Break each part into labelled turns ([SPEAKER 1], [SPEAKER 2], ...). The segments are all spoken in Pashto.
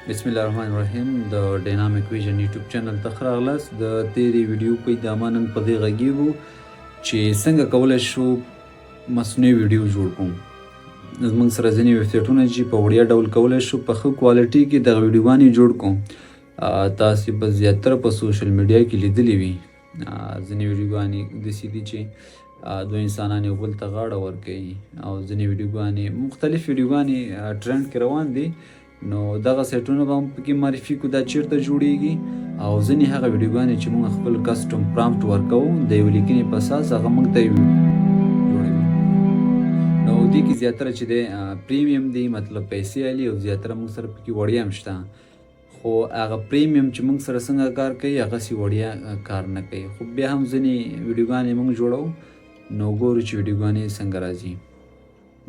[SPEAKER 1] بسم الله الرحمن الرحیم د ډاینامیک ویژن یوټیوب چینل ته راغلاست. د تیرې ویډیو په ادامه نن په دې غږیږو چې څنګه کولی شو مصنوعي ویډیو جوړ کړو. زموږ سره ځینې ویبسایټونه چې په وړیا ډول کولی شو په ښه کوالټي کې دغه ویډیوګانې جوړ کړو. تاسې به زیاتره په سوشل میډیا کې لیدلې وي. ځینې ویډیوګانې داسې دي چې دوه انسانان یو بل ته غاړه ورکوي او ځینې ویډیوګانې مختلف ویډیوګانې ټرند کې روان دي. نو دغه سایټونه به هم پکې معرفي کړو دا چیرته جوړیږي او ځینې هغه ویډیوګانې چې موږ خپل کسټم پرامپټ ورکوو د یوې لیکنې په اساس هغه موږ ته جوړوي. نو دې کې زیاتره چې دی پریمیم دی، مطلب پیسې اخلي او زیاتره موږ سره پکې وړیا هم شته. خو هغه پریمیم چې موږ سره څنګه کار کوي هغسې وړیا کار نه کوي. خو بیا هم ځینې ویډیوګانې موږ جوړوو. نو ګورو چې ویډیوګانې څنګه راځي.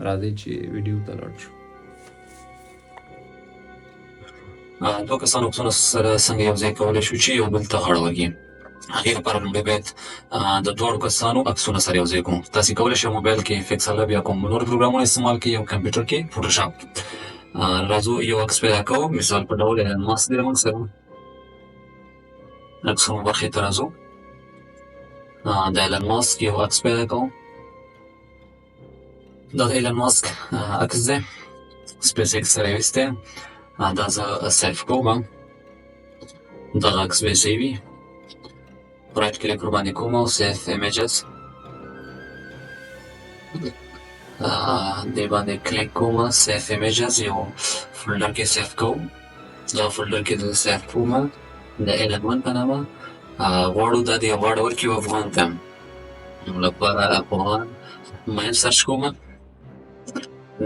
[SPEAKER 1] راځئ چې ویډیو ته لاړ شو.
[SPEAKER 2] دوه کسان عکسونه سره څنګه یو ځای کولی شو چې یو بل ته غاړه ورکړي. هغې لپاره لومړی باید د دواړو کسانو عکسونه سره یو ځای کړو. تاسې کولی شئ موبایل کې فکسل لب یا کوم نور پروګرامونه استعمال کړئ او کمپیوټر کې فوټوشاپ. راځو یو عکس پیدا کوو. مثال په ډول ایلن ماسک دی موږ سره. عکسونو برخې ته راځو. د ایلن ماسک یو عکس پیدا کوو. دا د ایلن ماسک عکس دی. سپیس ایکس سره یې ویستی. دا زه سیف کوم. دغه عکس به یې سیوي. رایټ کلیک ورباندې کوم او سیف ایمیجز دې باندې کلیک کوم. سیف ایمیجز یو فولډر کې سیف کوم. دا فولډر کې زه سیف کوم د ایلن ون په نامه. غواړو دا د یو غاړه ورکړو افغان ته. نو لپاره افغان مین سرچ کوم.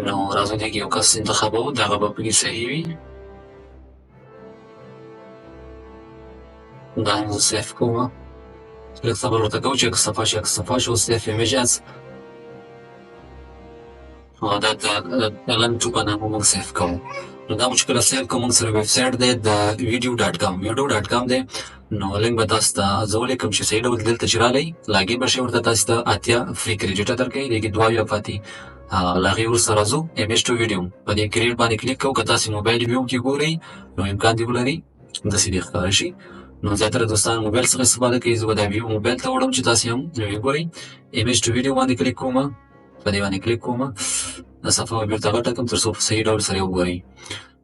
[SPEAKER 2] نو راځو دې کې یو کس انتخابوو. دغه به پکې صحیح وي. دا هم زه سیف کوم. لږ صبر ورته کوو چې صفا شي صفا شو. سیف ایمیجز دا د ایلن ټو په نامه موږ سیف کوو. نو دا مو چې کله سیف کوو موږ سره ویبسایټ دی د ویډیو ډاټ کام. ویډیو ډاټ کام دی. نو لینک به تاسو ته زه ولیکم چې صحیح ډول دلته چې راغلی لاګین به شئ. ورته تاسو ته 80 فري کریډیټ درکوي. دې کې 2 یا پاتې. له هغې وروسته راځو ایمیج ټو ویډیو په دې کریډ باندې کلیک کوو. که تاسې موبایل ویو کې ګورئ نو امکان دې ولري داسې دې ښکاره شي. نو زیاتره دوستان موبایل څخه استفاده کوي. زه به دا ویو موبایل ته وړم چې تاسې هم وګورئ. ایمیج ټو ویډیو باندې کلیک کوم. په دې باندې کلیک کوم. دا صفحه به بېرته غټه کړم تر څو په صحیح ډول سره وګورئ.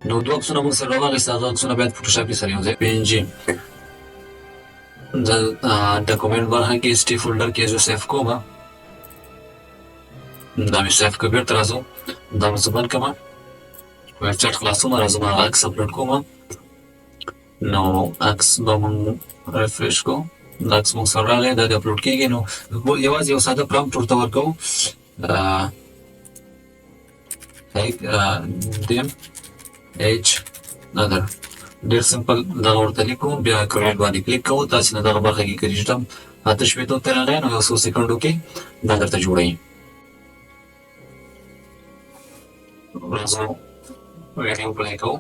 [SPEAKER 2] نو 2 عکسونه موږ سره راواخیست. هغه عکسونه باید فوټوشاپ کې سره یو ځای پي ان جي د ډاکومنټ برخه کې سټي فولډر کې زه سیف کوم. دا مې سیف کړ. بېرته راځو. دا مې زه بند کړم. ویبسایټ خلاصوم. راځم هغه عکس اپلوډ کوم. نو عکس به مونږ ریفریش کوو. دا عکس مونږ سره راغلی. دا د اپلوډ کېږي. نو یوازې یو ساده پرامپټ ورته ورکوو. دیم ایچ ندر. ډېر سمپل دغه ورته لیکو. بیا کریډ باندې کلیک کوو. تاسې نه دغه برخه کې کریډیټ هم 8 ته راغی. نو یو څو سیکنډو کې دا درته جوړوي. راځو ویډیو پلی کوو.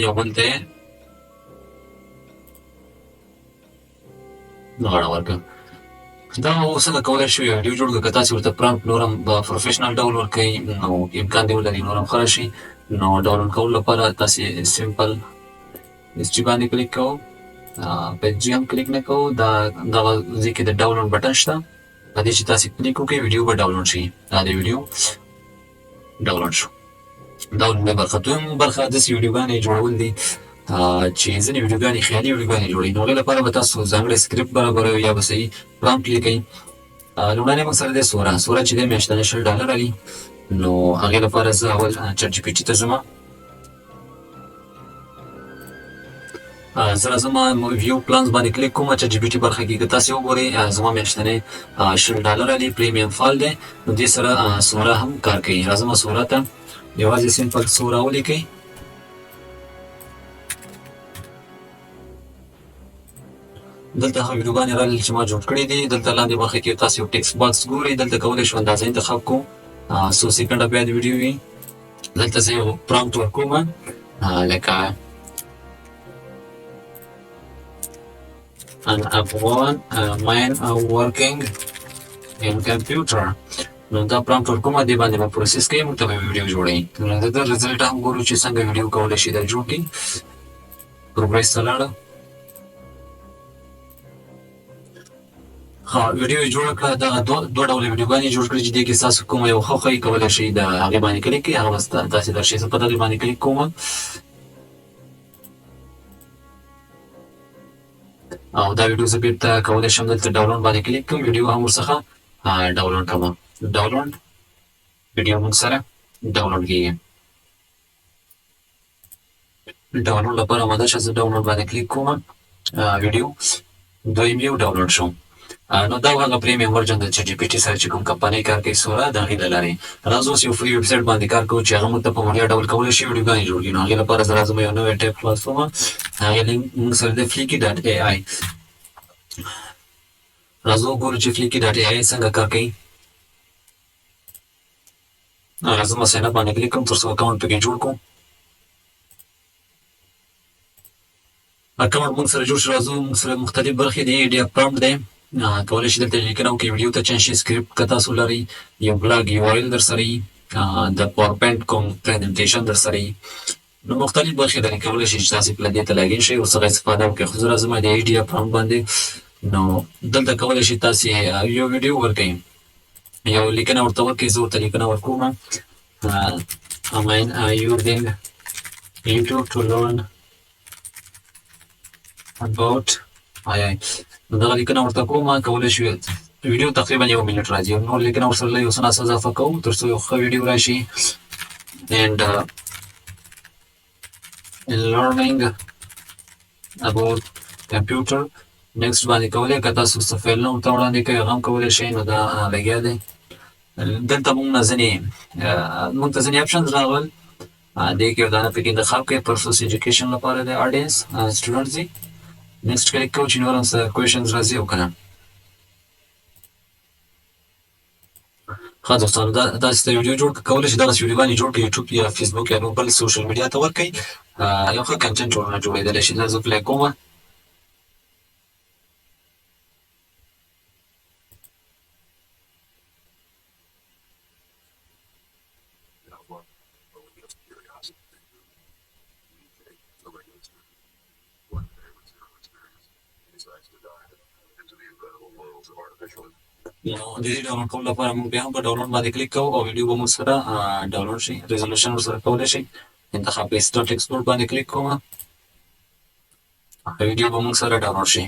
[SPEAKER 2] یو بل ته غاړه ورکړه. دا څنګه کولی شو یو ویډیو جوړ کړو. که تاسې ورته پرامپټ نور هم په پروفیشنل ډول ورکوئ نو امکان دې ولري نور هم ښه راشي. نو ډاونلوډ کولو لپاره تاسې سمپل اس جي باندې کلیک کوو. په اس جي هم کلیک نه کوو. دغه ځای کې د ډاونلوډ بټن شته. په دې چې تاسې کلیک وکړئ ویډیو به ډاونلوډ شي. دا د ویډیو ډاونلوډ شو. دا لومړۍ برخه. دویم برخه داسې ویډیوګانې جوړول دي چې ځینې ویډیوګانې خیالي ویډیوګانې جوړوي. نو هغې لپاره به تاسو ځانګړی سکرپټ برابروئ یا به صحیح پرامپټ لیکئ. لومړنی موږ سره دی سوره چې دی میاشتنی $10 علي. نو هغې لپاره زه اول چټ جي پي ټي ته ځم. زه راځم ویو پلانز باندې کلیک کوم. چټ جي پي ټي برخه کې که تاسې وګورئ زما میاشتنی $10 علي پریمیم فایل دی. نو دې سره سوره هم کار کوي. راځم سوره ته. یوازې سمپل سوره ولیکئ. دلته هغه ویډیوګانې راغلي چې ما جوړ کړي دي. دلته لاندې برخه کې تاسې یو ټکسټ باکس ګورئ. دلته کولی شو اندازه انتخاب کړو. څو سیکنډه باید ویډیو وي. دلته زه یو پرامپټ ورکوم لکه an Afghan man working in computer. نو دا پرامپټ ورکوم دې باندې به پروسس کوي موږ ته به ویډیو جوړوي نو د دې رزلټ هم ګورو چې څنګه ویډیو کولی شي دا جوړ کړي پروګرس ته لاړه ها ویډیو یې جوړه کړه دغه دوه ډوله ویډیوګانې یې جوړ کړي چې دې کې ستاسو کومه یو خوښه یې کولی شئ د هغې باندې کلیک کړئ هغه به داسې درشي زه په دغې باندې کلیک کوم او دا ویډیو زه بېرته کولی شم دلته ډاونلوډ باندې کلیک کړم ویډیو هم ورڅخه ډاونلوډ کوم ډاونلوډ ویډیو موږ سره ډاونلوډ کېږي ډاونلوډ لپاره ماده چې زه ډاونلوډ باندې کلیک کوم ویډیو دویم یو ډاونلوډ شو نو دا هغه پریمیم ورجن د چټ جی پی ټي سره چې کوم کمپنۍ کار کوي سوره د هغې له لارې راځو اوس یو فری ویب سایټ باندې کار کوو چې هغه موږ ته په وړیا ډول کولی شي ویډیوګانې جوړ کړي نو هغې لپاره زه راځم یو نوی ټیب خلاص کوم هغې لینک موږ سره دی فلیکي ډاټ ای آی راځو وګورو چې فلیکي ډاټ ای آی څنګه کار کوي راځم ساین اپ باندې کلیک کوم تر څو اکاونټ پکې جوړ کړو اکاونټ موږ سره جوړ شو راځو موږ سره مختلف برخې دي ایډیا پرامپټ دی کولی شي دلته لیکنه وکړئ ویډیو ته چینج شي سکرپټ که تاسو لرئ یو بلاګ یو آیل در سره وي د پاور پوینټ کوم پریزنټیشن در سره وي نو مختلف برخې درې کولی شي چې تاسې په دې ته لاګین شئ ورڅخه استفاده وکړئ خو زه راځم د ایډیا پرامپټ باندې نو دلته کولی شي تاسې یو ویډیو ورکئ یو لیکنه ورته ورکړئ زه ورته لیکنه ورکوم am using YouTube to learn about AI نو دغه لیکنه ورته کوم کولی شو ویډیو تقریبا 1 منټ راځي نور لیکنه ورسره یو څه ناڅه اضافه کوو تر څو یو ښه ویډیو راشي and learning about computer next باندې کولی که تاسو څه فیلونه ورته وړاندې کوئ هغه هم کولی شئ نو دا لګیا دی دلته موږ ته ځینې اپشنز راغلل دې کې یو دانه پکې انتخاب کوئ پرسوس ایجوکیشن لپاره د آډینس سټوډنټس دي نیکسټ کلیک کوو چې نور هم څه کوېشنز راځي او که نه ښه دوستانو داسې ته ویډیو جوړ کولی شي دغسې ویډیوګانې جوړ کړئ یوټیوب یا فیسبوک یا بل سوشل میډیا ته ورکړئ یو ښه کنټنټ جوړېدلی شي دا زه پلی کوم نو د دې ډاونلوډ کولو لپاره موږ بیا هم په ډاونلوډ باندې کلیک کوو او ویډیو به موږ سره ډاونلوډ شي ریزولوشن ورسره کولی شئ انتخاب پیسټ ډاټ ایکسپورټ باندې کلیک کوم ویډیو به موږ سره ډاونلوډ شي